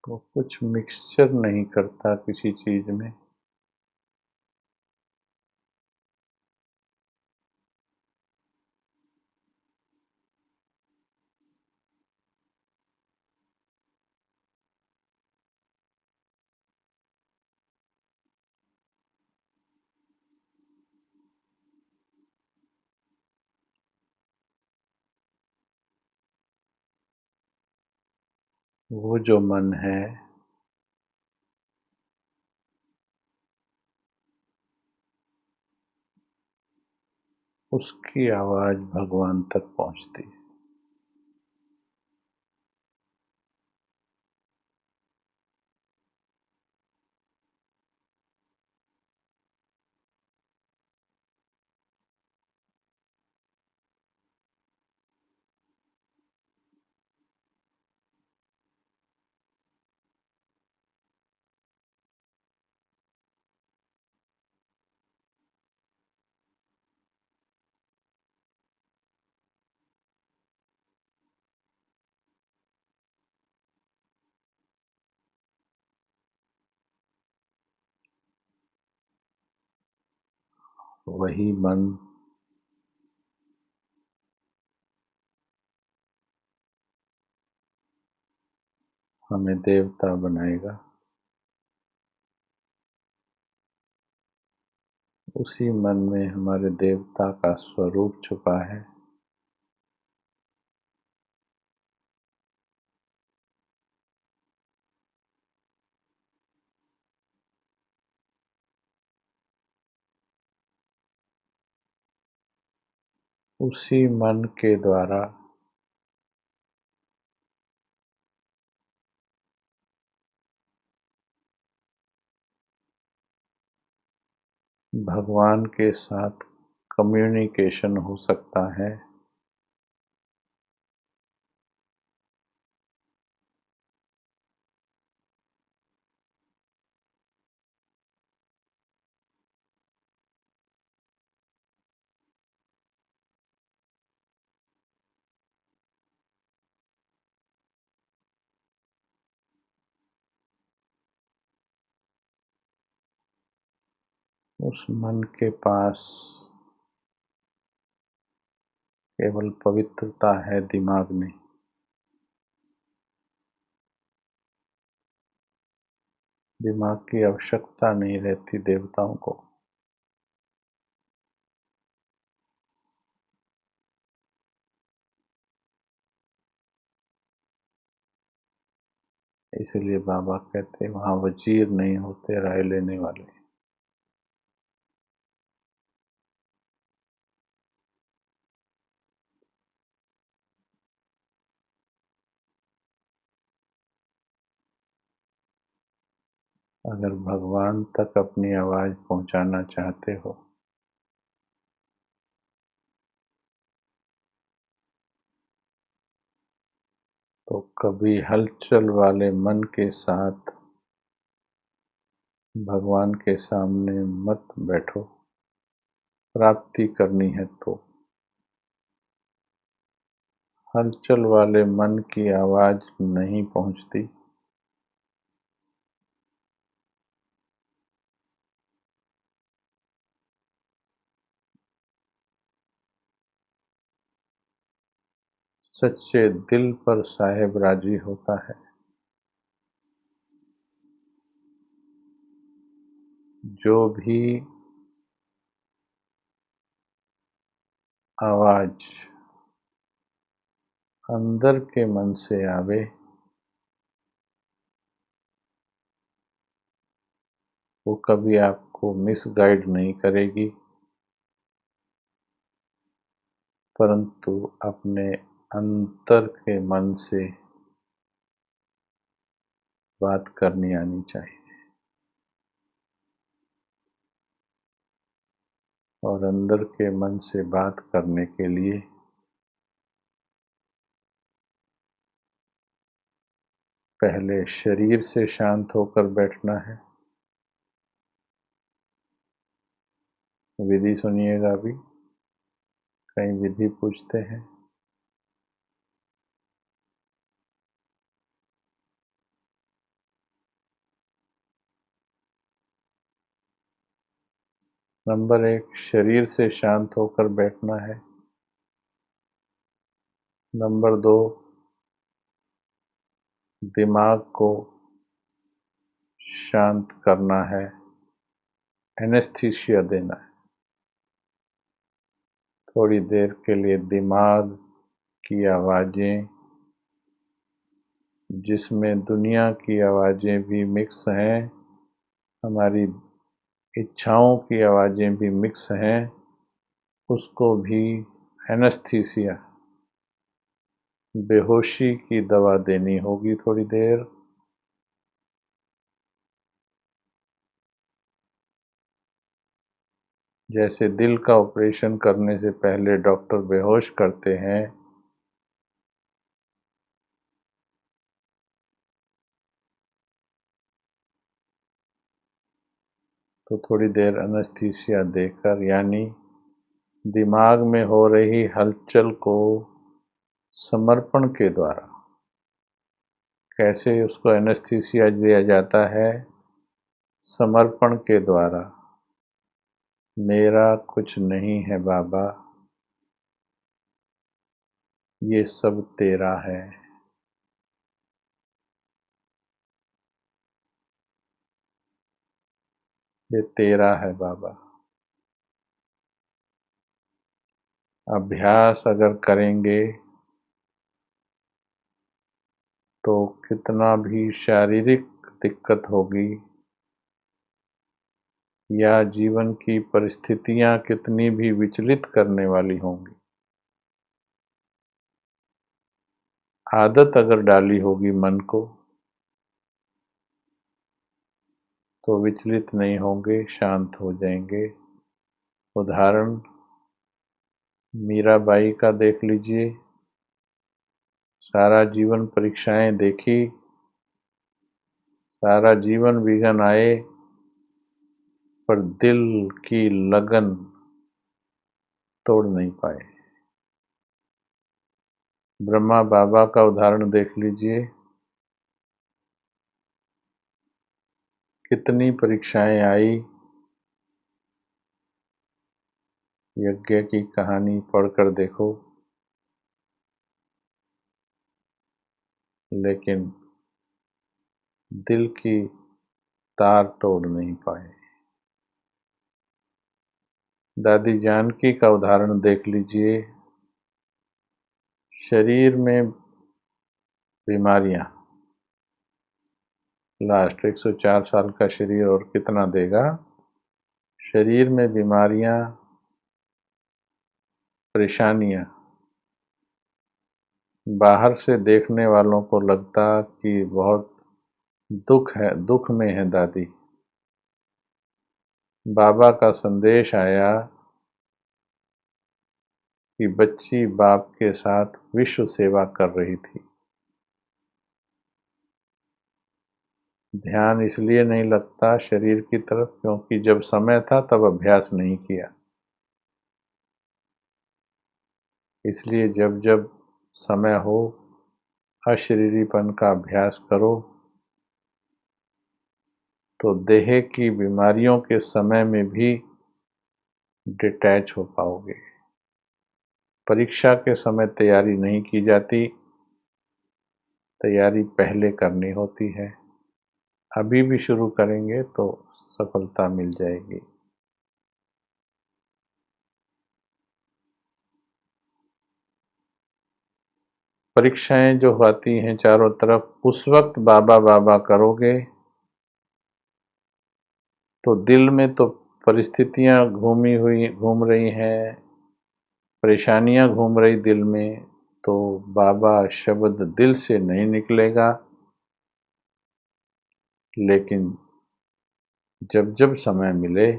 वो कुछ मिक्सचर नहीं करता किसी चीज में। वो जो मन है उसकी आवाज भगवान तक पहुंचती है। वही मन हमें देवता बनाएगा। उसी मन में हमारे देवता का स्वरूप छुपा है। उसी मन के द्वारा भगवान के साथ कम्युनिकेशन हो सकता है। उस मन के पास केवल पवित्रता है, दिमाग नहीं। दिमाग की आवश्यकता नहीं रहती देवताओं को। इसलिए बाबा कहते वहां वजीर नहीं होते, राय लेने वाले। अगर भगवान तक अपनी आवाज पहुंचाना चाहते हो तो कभी हलचल वाले मन के साथ भगवान के सामने मत बैठो। प्राप्ति करनी है तो हलचल वाले मन की आवाज नहीं पहुंचती। सच्चे दिल पर साहेब राजी होता है। जो भी आवाज अंदर के मन से आवे वो कभी आपको मिसगाइड नहीं करेगी, परंतु अपने अंतर के मन से बात करनी आनी चाहिए। और अंदर के मन से बात करने के लिए पहले शरीर से शांत होकर बैठना है। विधि सुनिएगा अभी, कई विधि पूछते हैं। नंबर 1, शरीर से शांत होकर बैठना है। नंबर 2, दिमाग को शांत करना है, एनेस्थीसिया देना है। थोड़ी देर के लिए दिमाग की आवाज़ें, जिसमें दुनिया की आवाज़ें भी मिक्स हैं, हमारी इच्छाओं की आवाज़ें भी मिक्स हैं, उसको भी एनेस्थीसिया, बेहोशी की दवा देनी होगी थोड़ी देर। जैसे दिल का ऑपरेशन करने से पहले डॉक्टर बेहोश करते हैं, तो थोड़ी देर एनेस्थीसिया देकर, यानी दिमाग में हो रही हलचल को समर्पण के द्वारा, कैसे उसको एनेस्थीसिया दिया जाता है? समर्पण के द्वारा। मेरा कुछ नहीं है बाबा, ये सब तेरा है। ये तेरा है बाबा। अभ्यास अगर करेंगे तो कितना भी शारीरिक दिक्कत होगी या जीवन की परिस्थितियां कितनी भी विचलित करने वाली होंगी, आदत अगर डाली होगी मन को, तो विचलित नहीं होंगे, शांत हो जाएंगे। उदाहरण मीराबाई का देख लीजिए। सारा जीवन परीक्षाएं देखी, सारा जीवन विघ्न आए, पर दिल की लगन तोड़ नहीं पाए। ब्रह्मा बाबा का उदाहरण देख लीजिए। कितनी परीक्षाएं आई, यज्ञ की कहानी पढ़कर देखो, लेकिन दिल की तार तोड़ नहीं पाए। दादी जानकी का उदाहरण देख लीजिए। शरीर में बीमारियां, लास्ट 104 साल का शरीर और कितना देगा? शरीर में बीमारियां, परेशानियां, बाहर से देखने वालों को लगता कि बहुत दुख है, दुख में है दादी। बाबा का संदेश आया कि बच्ची बाप के साथ विश्व सेवा कर रही थी। ध्यान इसलिए नहीं लगता शरीर की तरफ, क्योंकि जब समय था तब अभ्यास नहीं किया। इसलिए जब जब समय हो, अशरीरीपन का अभ्यास करो, तो देह की बीमारियों के समय में भी डिटैच हो पाओगे। परीक्षा के समय तैयारी नहीं की जाती, तैयारी पहले करनी होती है। अभी भी शुरू करेंगे तो सफलता मिल जाएगी। परीक्षाएं जो आती हैं चारों तरफ, उस वक्त बाबा बाबा करोगे तो दिल में तो परिस्थितियां घूम रही हैं, परेशानियां घूम रही दिल में, तो बाबा शब्द दिल से नहीं निकलेगा। लेकिन जब जब समय मिले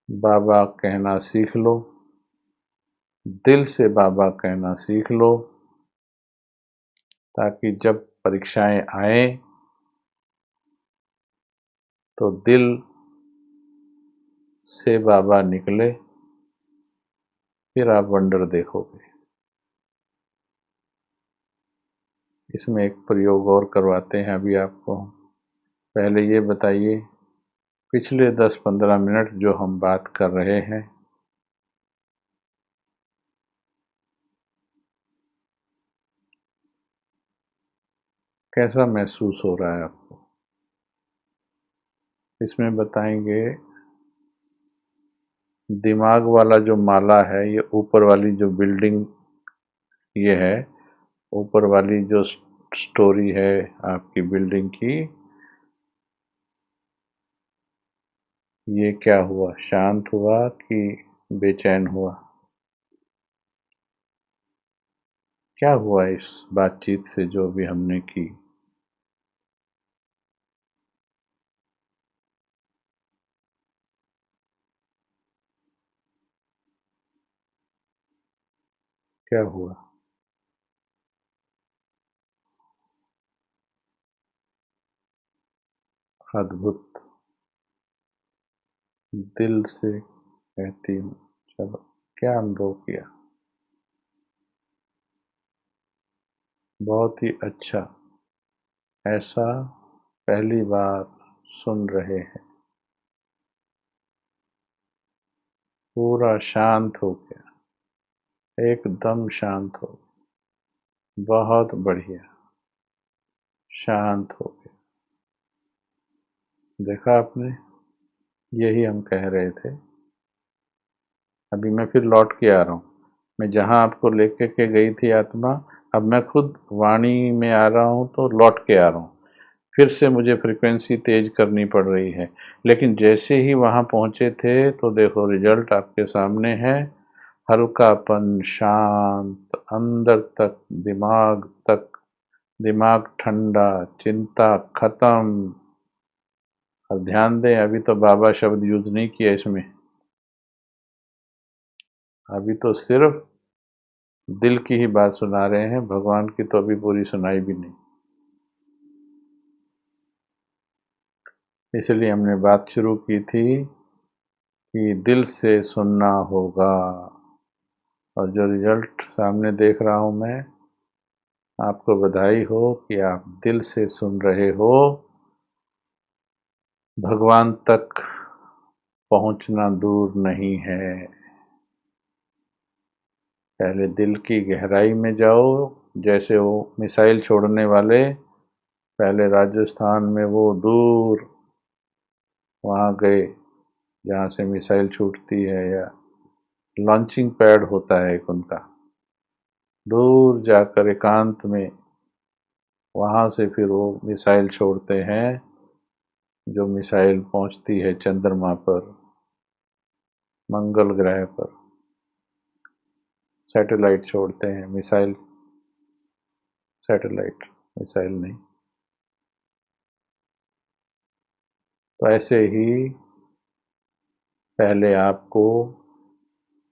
बाबा कहना सीख लो, दिल से बाबा कहना सीख लो, ताकि जब परीक्षाएं आए तो दिल से बाबा निकले, फिर आप वंडर देखोगे। इसमें एक प्रयोग और करवाते हैं अभी आपको। पहले ये बताइए, पिछले 10-15 मिनट जो हम बात कर रहे हैं, कैसा महसूस हो रहा है आपको? इसमें बताएंगे दिमाग वाला जो माला है, ये ऊपर वाली जो बिल्डिंग ये है, ऊपर वाली जो स्टोरी है आपकी बिल्डिंग की, ये क्या हुआ? शांत हुआ कि बेचैन हुआ? क्या हुआ इस बातचीत से जो भी हमने की? क्या हुआ? अद्भुत। दिल से कहती हूँ, चलो, क्या अनुभव किया? बहुत ही अच्छा। ऐसा पहली बार सुन रहे हैं। पूरा शांत हो गया, एकदम शांत हो गया। बहुत बढ़िया, शांत हो गया। देखा आपने, यही हम कह रहे थे। अभी मैं फिर लौट के आ रहा हूँ। मैं जहाँ आपको लेके के गई थी आत्मा, अब मैं खुद वाणी में आ रहा हूँ तो लौट के आ रहा हूँ। फिर से मुझे फ्रीक्वेंसी तेज करनी पड़ रही है, लेकिन जैसे ही वहाँ पहुँचे थे तो देखो रिजल्ट आपके सामने है। हल्कापन, शांत, अंदर तक, दिमाग तक, दिमाग ठंडा, चिंता खत्म। अब ध्यान दें, अभी तो बाबा शब्द यूज नहीं किया इसमें। अभी तो सिर्फ दिल की ही बात सुना रहे हैं, भगवान की तो अभी पूरी सुनाई भी नहीं। इसलिए हमने बात शुरू की थी कि दिल से सुनना होगा। और जो रिजल्ट सामने देख रहा हूं मैं, आपको बधाई हो कि आप दिल से सुन रहे हो। भगवान तक पहुंचना दूर नहीं है। पहले दिल की गहराई में जाओ। जैसे वो मिसाइल छोड़ने वाले पहले राजस्थान में वो दूर वहां गए जहाँ से मिसाइल छूटती है, या लॉन्चिंग पैड होता है एक उनका, दूर जाकर एकांत में वहां से फिर वो मिसाइल छोड़ते हैं। जो मिसाइल पहुंचती है चंद्रमा पर, मंगल ग्रह पर। सैटेलाइट छोड़ते हैं, मिसाइल, सैटेलाइट, मिसाइल नहीं। तो ऐसे ही पहले आपको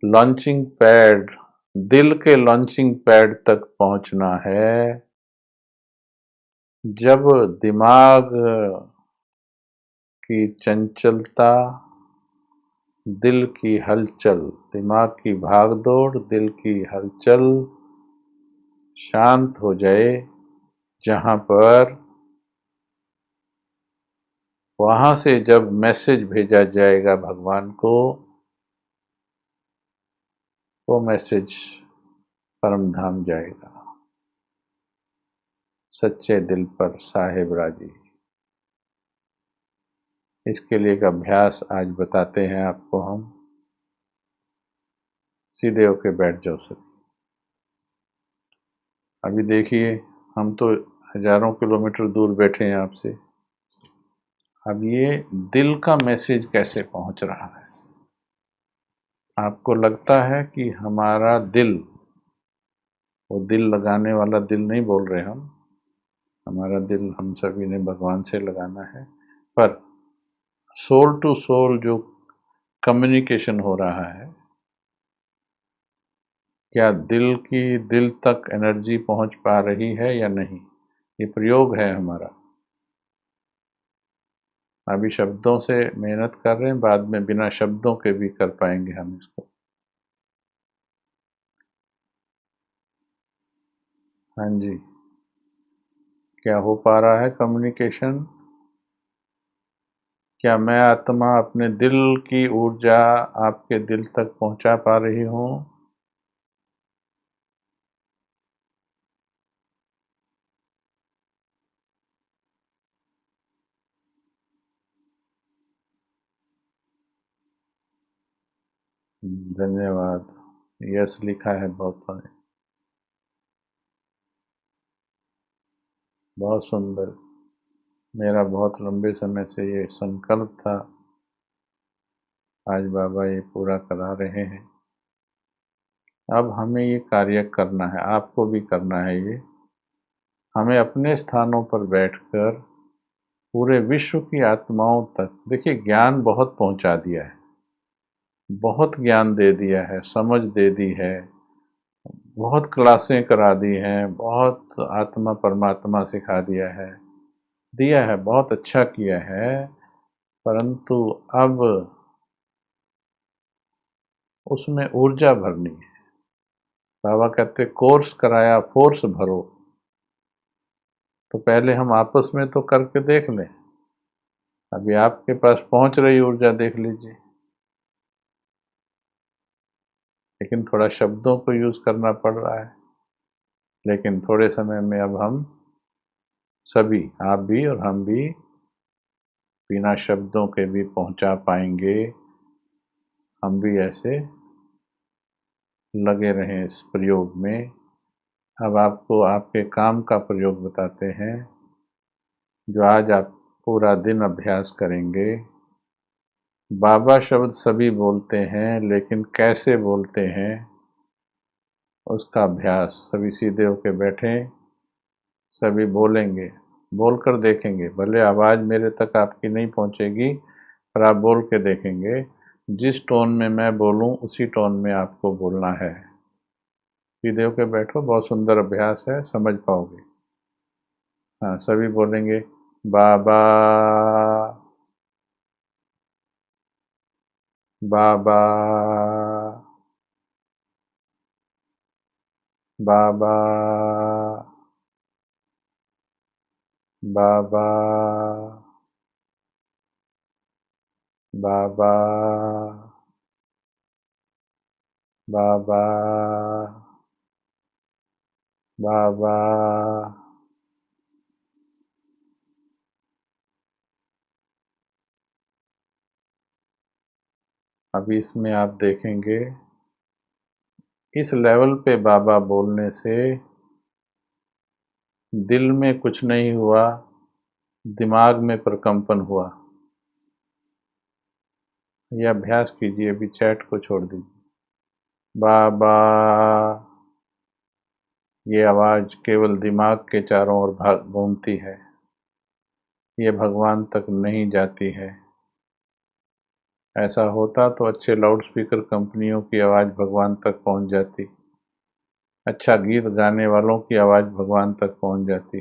लॉन्चिंग पैड, दिल के लॉन्चिंग पैड तक पहुंचना है। जब दिमाग की चंचलता, दिल की हलचल, दिमाग की भागदौड़, दिल की हलचल शांत हो जाए जहां पर, वहां से जब मैसेज भेजा जाएगा भगवान को, वो मैसेज परम धाम जाएगा, सच्चे दिल पर साहेब राजी। इसके लिए एक अभ्यास आज बताते हैं आपको हम। सीधे होके बैठ जाओ सर। अभी देखिए, हम तो हजारों किलोमीटर दूर बैठे हैं आपसे। अब ये दिल का मैसेज कैसे पहुंच रहा है? आपको लगता है कि हमारा दिल, वो दिल लगाने वाला दिल नहीं बोल रहे हम, हमारा दिल हम सभी ने भगवान से लगाना है, पर सोल टू सोल जो कम्युनिकेशन हो रहा है, क्या दिल की दिल तक एनर्जी पहुंच पा रही है या नहीं, ये प्रयोग है हमारा। अभी शब्दों से मेहनत कर रहे हैं, बाद में बिना शब्दों के भी कर पाएंगे हम इसको। हाँ जी, क्या हो पा रहा है कम्युनिकेशन? क्या मैं आत्मा अपने दिल की ऊर्जा आपके दिल तक पहुंचा पा रही हूँ? धन्यवाद। यस लिखा है बहुत सारे। बहुत सुंदर। मेरा बहुत लंबे समय से ये संकल्प था, आज बाबा ये पूरा करा रहे हैं। अब हमें ये कार्य करना है, आपको भी करना है ये। हमें अपने स्थानों पर बैठकर पूरे विश्व की आत्माओं तक, देखिए ज्ञान बहुत पहुंचा दिया है, बहुत ज्ञान दे दिया है, समझ दे दी है, बहुत क्लासें करा दी हैं, बहुत आत्मा परमात्मा सिखा दिया है, बहुत अच्छा किया है। परंतु अब उसमें ऊर्जा भरनी है। बाबा कहते कोर्स कराया, फोर्स भरो। तो पहले हम आपस में तो करके देख लें। अभी आपके पास पहुंच रही ऊर्जा देख लीजिए, लेकिन थोड़ा शब्दों को यूज करना पड़ रहा है। लेकिन थोड़े समय में अब हम सभी, आप भी और हम भी, बिना शब्दों के भी पहुंचा पाएंगे। हम भी ऐसे लगे रहें इस प्रयोग में। अब आपको आपके काम का प्रयोग बताते हैं, जो आज आप पूरा दिन अभ्यास करेंगे। बाबा शब्द सभी बोलते हैं, लेकिन कैसे बोलते हैं उसका अभ्यास। सभी सीधे होके बैठें, सभी बोलेंगे, बोलकर देखेंगे। भले आवाज़ मेरे तक आपकी नहीं पहुंचेगी, पर आप बोल के देखेंगे। जिस टोन में मैं बोलूं उसी टोन में आपको बोलना है। सीधे होके बैठो, बहुत सुंदर अभ्यास है, समझ पाओगे। हाँ, सभी बोलेंगे बाबा बाबा बाबा बाबा बाबा बाबा बाबा। अब इसमें आप देखेंगे, इस लेवल पे बाबा बोलने से दिल में कुछ नहीं हुआ, दिमाग में प्रकंपन हुआ। ये अभ्यास कीजिए, अभी चैट को छोड़ दीजिए। बाबा, ये आवाज़ केवल दिमाग के चारों ओर भाग घूमती है, ये भगवान तक नहीं जाती है। ऐसा होता तो अच्छे लाउडस्पीकर कंपनियों की आवाज़ भगवान तक पहुंच जाती, अच्छा गीत गाने वालों की आवाज़ भगवान तक पहुंच जाती।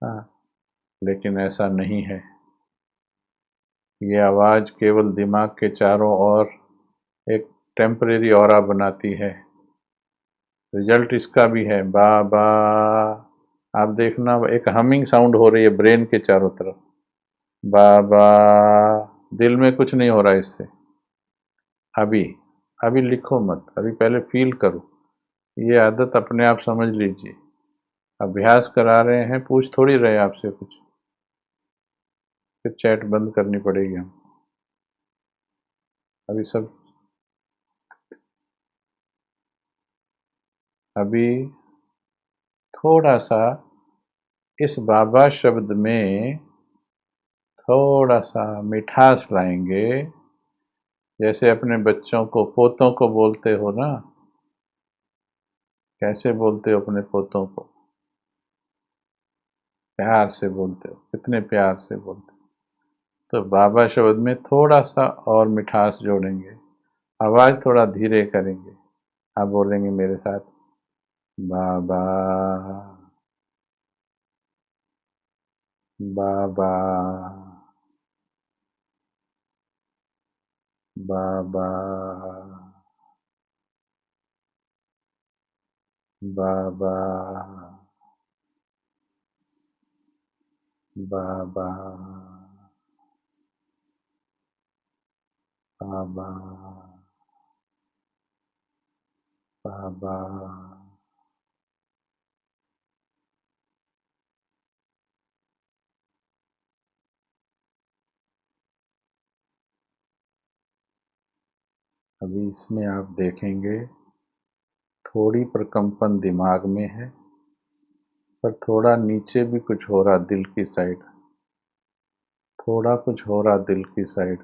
हाँ, लेकिन ऐसा नहीं है। ये आवाज़ केवल दिमाग के चारों ओर एक टेम्परेरी ऑरा बनाती है। रिजल्ट इसका भी है बाबा। आप देखना, एक हमिंग साउंड हो रही है ब्रेन के चारों तरफ। बाबा, दिल में कुछ नहीं हो रहा इससे। अभी अभी लिखो मत, अभी पहले फील करो। ये आदत अपने आप समझ लीजिए। अभ्यास करा रहे हैं, पूछ थोड़ी रहे आपसे कुछ, फिर चैट बंद करनी पड़ेगी हम। अभी सब, अभी थोड़ा सा इस बाबा शब्द में थोड़ा सा मिठास लाएंगे। जैसे अपने बच्चों को, पोतों को बोलते हो ना, कैसे बोलते हो अपने पोतों को? प्यार से बोलते हो, कितने प्यार से बोलते हो। तो बाबा शब्द में थोड़ा सा और मिठास जोड़ेंगे, आवाज़ थोड़ा धीरे करेंगे। आप बोलेंगे मेरे साथ, बाबा बाबा बाबा बाबा बाबा बाबा बाबा। अभी इसमें आप देखेंगे थोड़ी प्रकंपन दिमाग में है, पर थोड़ा नीचे भी कुछ हो रहा दिल की साइड, थोड़ा कुछ हो रहा दिल की साइड।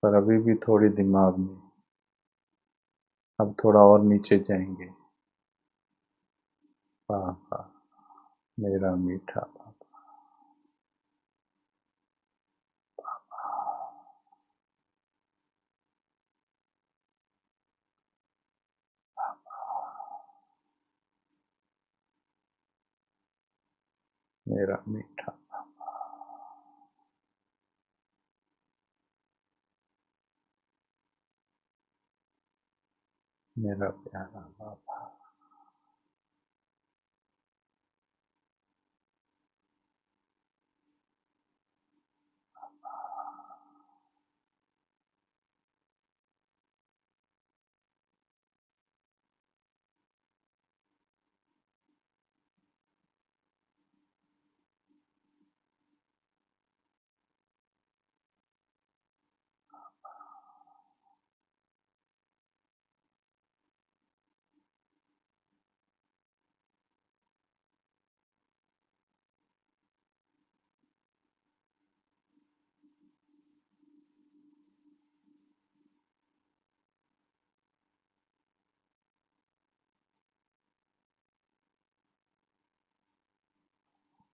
पर अभी भी थोड़ी दिमाग में। अब थोड़ा और नीचे जाएंगे। पापा, मेरा मीठा पापा, मेरा मीठा, मेरा प्यारा पापा।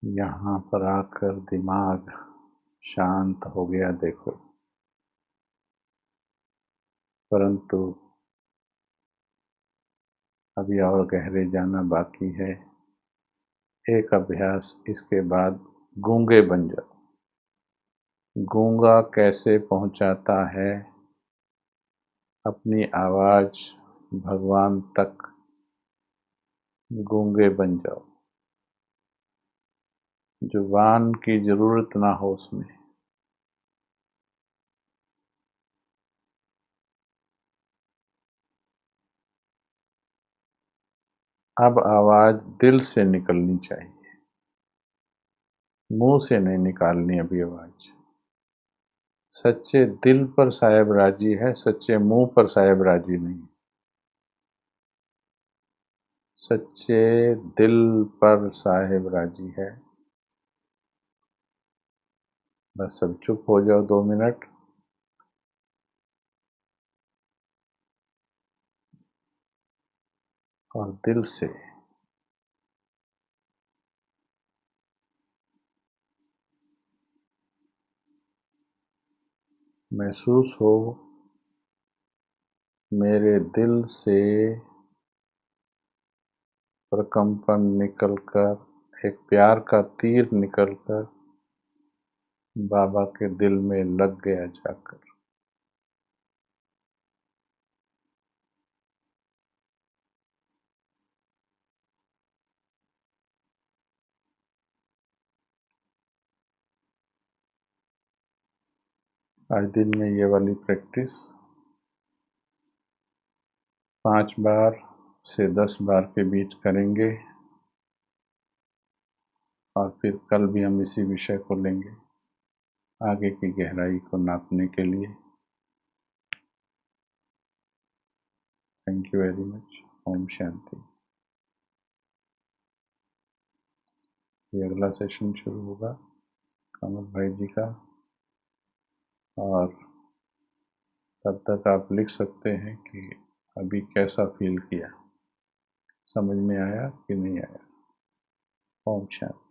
यहाँ पर आकर दिमाग शांत हो गया देखो, परंतु अभी और गहरे जाना बाकी है। एक अभ्यास इसके बाद गूंगे बन जाओ। गूंगा कैसे पहुंचाता है अपनी आवाज भगवान तक, गूंगे बन जाओ। जुबान की जरूरत ना हो उसमें। अब आवाज दिल से निकलनी चाहिए, मुंह से नहीं निकालनी अभी आवाज। सच्चे दिल पर साहेब राजी है, सच्चे मुंह पर साहेब राजी नहीं। सच्चे दिल पर साहेब राजी है। बस सब चुप हो जाओ 2 मिनट। और दिल से महसूस हो, मेरे दिल से प्रकंपन निकलकर, एक प्यार का तीर निकलकर बाबा के दिल में लग गया जाकर। आज दिन में ये वाली प्रैक्टिस 5 बार से 10 बार के बीच करेंगे, और फिर कल भी हम इसी विषय को लेंगे आगे की गहराई को नापने के लिए। Thank you very much. ओम शांति। ये अगला सेशन शुरू होगा कमल भाई जी का, और तब तक आप लिख सकते हैं कि अभी कैसा फील किया। समझ में आया कि नहीं आया? ओम शांति।